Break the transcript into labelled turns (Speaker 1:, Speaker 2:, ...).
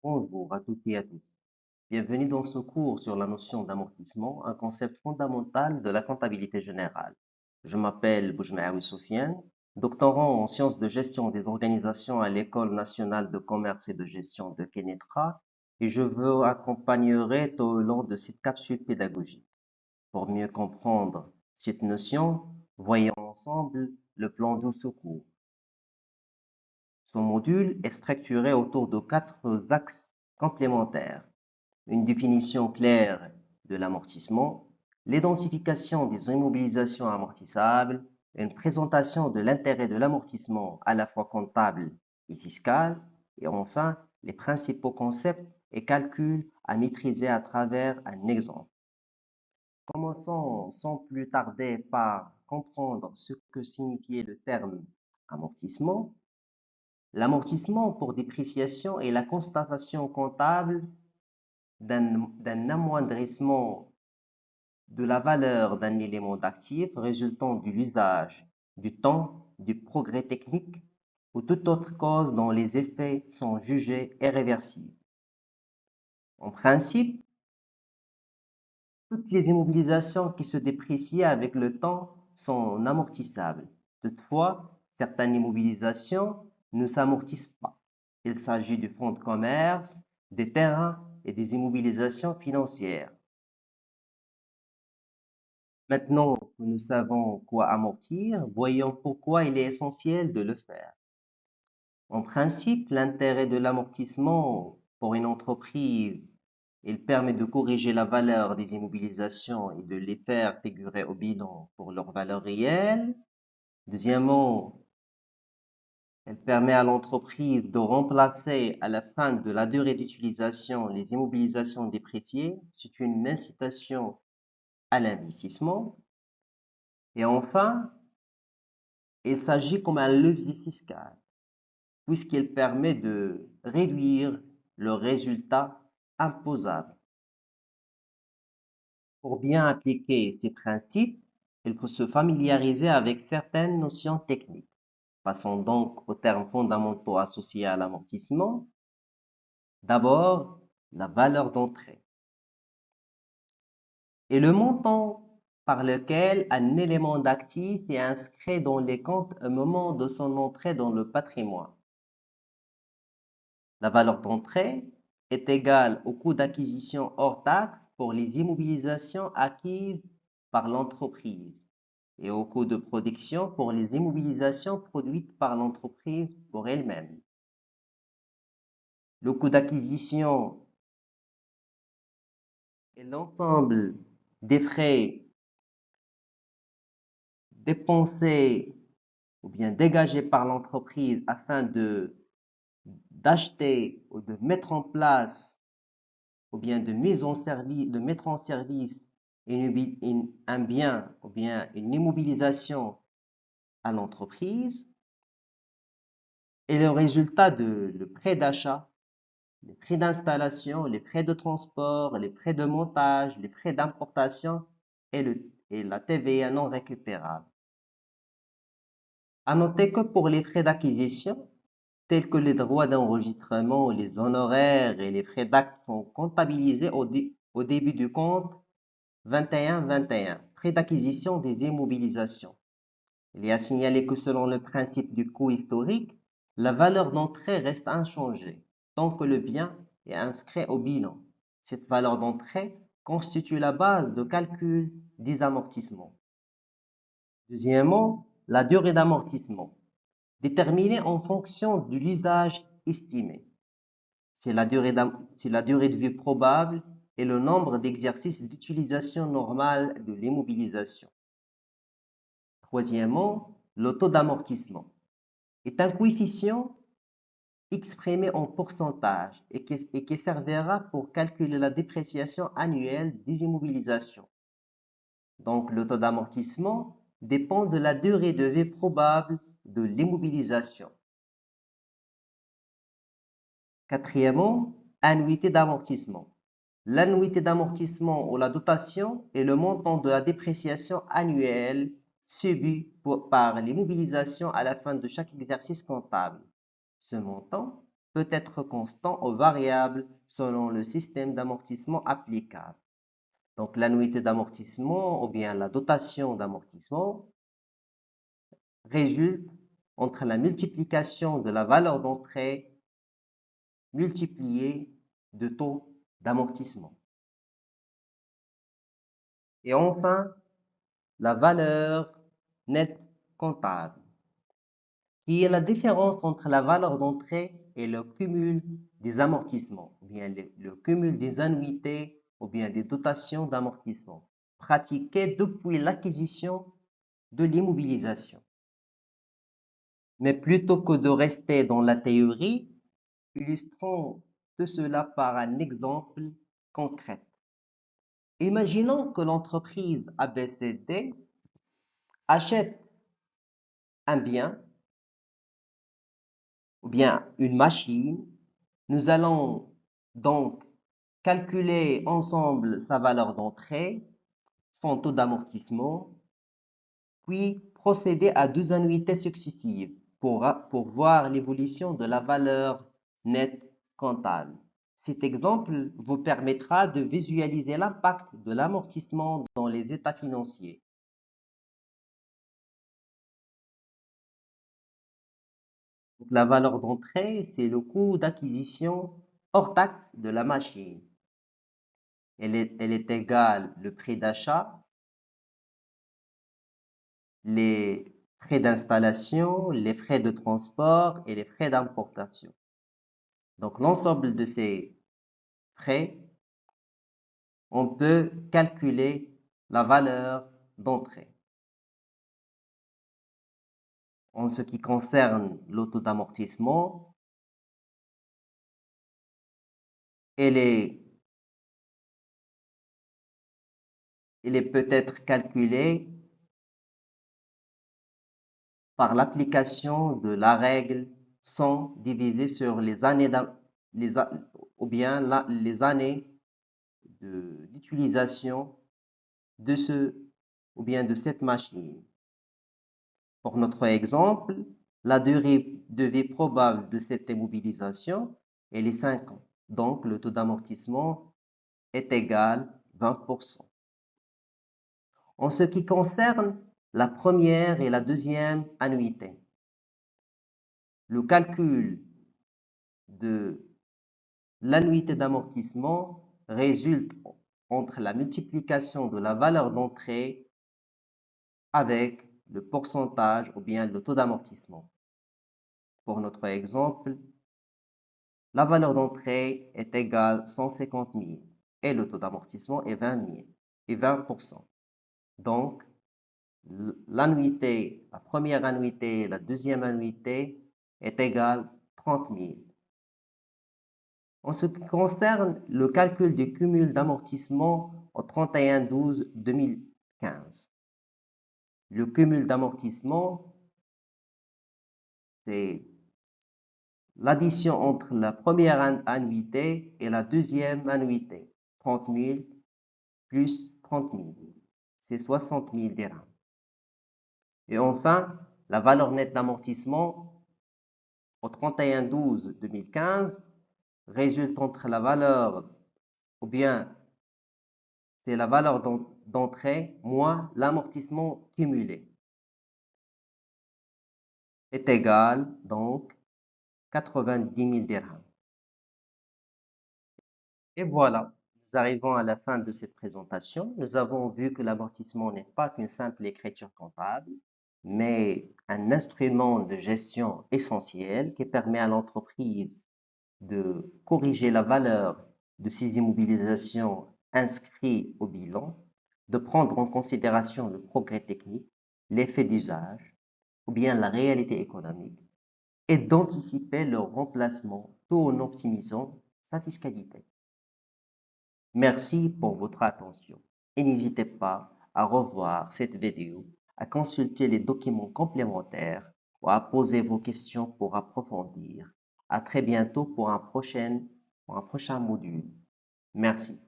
Speaker 1: Bonjour à toutes et à tous. Bienvenue dans ce cours sur la notion d'amortissement, un concept fondamental de la comptabilité générale. Je m'appelle Boujmaoui Soufiane, doctorant en sciences de gestion des organisations à l'École nationale de commerce et de gestion de Kenitra, et je vous accompagnerai tout au long de cette capsule pédagogique. Pour mieux comprendre cette notion, voyons ensemble le plan de ce cours. Son module est structuré autour de 4 axes complémentaires: une définition claire de l'amortissement, l'identification des immobilisations amortissables, une présentation de l'intérêt de l'amortissement à la fois comptable et fiscal, et enfin les principaux concepts et calculs à maîtriser à travers un exemple. Commençons sans plus tarder par comprendre ce que signifiait le terme amortissement. L'amortissement pour dépréciation est la constatation comptable d'un amoindrissement de la valeur d'un élément d'actif résultant de l'usage, du temps, du progrès technique ou toute autre cause dont les effets sont jugés irréversibles. En principe, toutes les immobilisations qui se déprécient avec le temps sont amortissables. Toutefois, certaines immobilisations ne s'amortissent pas. Il s'agit du fonds de commerce, des terrains et des immobilisations financières. Maintenant que nous savons quoi amortir, voyons pourquoi il est essentiel de le faire. En principe, l'intérêt de l'amortissement pour une entreprise, il permet de corriger la valeur des immobilisations et de les faire figurer au bilan pour leur valeur réelle. Deuxièmement, elle permet à l'entreprise de remplacer à la fin de la durée d'utilisation les immobilisations dépréciées. C'est une incitation à l'investissement. Et enfin, il s'agit comme un levier fiscal, puisqu'il permet de réduire le résultat imposable. Pour bien appliquer ces principes, il faut se familiariser avec certaines notions techniques. Passons donc aux termes fondamentaux associés à l'amortissement. D'abord, la valeur d'entrée est le montant par lequel un élément d'actif est inscrit dans les comptes au moment de son entrée dans le patrimoine. La valeur d'entrée est égale au coût d'acquisition hors taxe pour les immobilisations acquises par l'entreprise et au coût de production pour les immobilisations produites par l'entreprise pour elle-même. Le coût d'acquisition est l'ensemble des frais dépensés ou bien dégagés par l'entreprise afin d'acheter ou de mettre en place ou bien de mettre en service un bien ou bien une immobilisation à l'entreprise, et le résultat de le prêt d'achat, les frais d'installation, les frais de transport, les frais de montage, les frais d'importation et la TVA non récupérable. À noter que pour les frais d'acquisition, tels que les droits d'enregistrement, les honoraires et les frais d'acte sont comptabilisés au début du compte 21-21, frais d'acquisition des immobilisations. Il est à signaler que selon le principe du coût historique, la valeur d'entrée reste inchangée tant que le bien est inscrit au bilan. Cette valeur d'entrée constitue la base de calcul des amortissements. Deuxièmement, la durée d'amortissement, déterminée en fonction de l'usage estimé. C'est la durée de vie probable et le nombre d'exercices d'utilisation normale de l'immobilisation. Troisièmement, le taux d'amortissement est un coefficient exprimé en pourcentage et qui servira pour calculer la dépréciation annuelle des immobilisations. Donc, le taux d'amortissement dépend de la durée de vie probable de l'immobilisation. Quatrièmement, annuité d'amortissement. L'annuité d'amortissement ou la dotation est le montant de la dépréciation annuelle subie par l'immobilisation à la fin de chaque exercice comptable. Ce montant peut être constant ou variable selon le système d'amortissement applicable. Donc, l'annuité d'amortissement ou bien la dotation d'amortissement résulte entre la multiplication de la valeur d'entrée multipliée de taux d'amortissement. Et enfin, la valeur nette comptable, qui est la différence entre la valeur d'entrée et le cumul des amortissements, ou bien le cumul des annuités ou bien des dotations d'amortissement pratiquées depuis l'acquisition de l'immobilisation. Mais plutôt que de rester dans la théorie, illustrons tout cela par un exemple concret. Imaginons que l'entreprise ABCD achète un bien ou bien une machine. Nous allons donc calculer ensemble sa valeur d'entrée, son taux d'amortissement, puis procéder à 2 annuités successives pour voir l'évolution de la valeur nette comptable. Cet exemple vous permettra de visualiser l'impact de l'amortissement dans les états financiers. Donc, la valeur d'entrée, c'est le coût d'acquisition hors taxe de la machine. Elle est égale le prix d'achat, les frais d'installation, les frais de transport et les frais d'importation. Donc, l'ensemble de ces frais, on peut calculer la valeur d'entrée. En ce qui concerne le taux d'amortissement, il est peut-être calculé par l'application de la règle 100 divisé sur les années ou bien les années d'utilisation de de cette machine. Pour notre exemple, la durée de vie probable de cette immobilisation est 5 ans. Donc, le taux d'amortissement est égal à 20%. En ce qui concerne la première et la deuxième annuité, le calcul de l'annuité d'amortissement résulte entre la multiplication de la valeur d'entrée avec le pourcentage ou bien le taux d'amortissement. Pour notre exemple, la valeur d'entrée est égale à 150 000 et le taux d'amortissement est 20 000 et 20%. Donc, l'annuité, la première annuité et la deuxième annuité est égale à 30 000. En ce qui concerne le calcul du cumul d'amortissement au 31/12/2015, le cumul d'amortissement, c'est l'addition entre la première annuité et la deuxième annuité, 30 000 plus 30 000, c'est 60 000 dirhams. Et enfin, la valeur nette d'amortissement au 31/12/2015 résulte entre la valeur, ou bien c'est la valeur d'entrée moins l'amortissement cumulé, est égal donc 90 000 dirhams. Et voilà, nous arrivons à la fin de cette présentation. Nous avons vu que l'amortissement n'est pas qu'une simple écriture comptable, mais un instrument de gestion essentiel qui permet à l'entreprise de corriger la valeur de ses immobilisations inscrites au bilan, de prendre en considération le progrès technique, l'effet d'usage ou bien la réalité économique et d'anticiper leur remplacement tout en optimisant sa fiscalité. Merci pour votre attention et n'hésitez pas à revoir cette vidéo, à consulter les documents complémentaires ou à poser vos questions pour approfondir. À très bientôt pour un prochain module. Merci.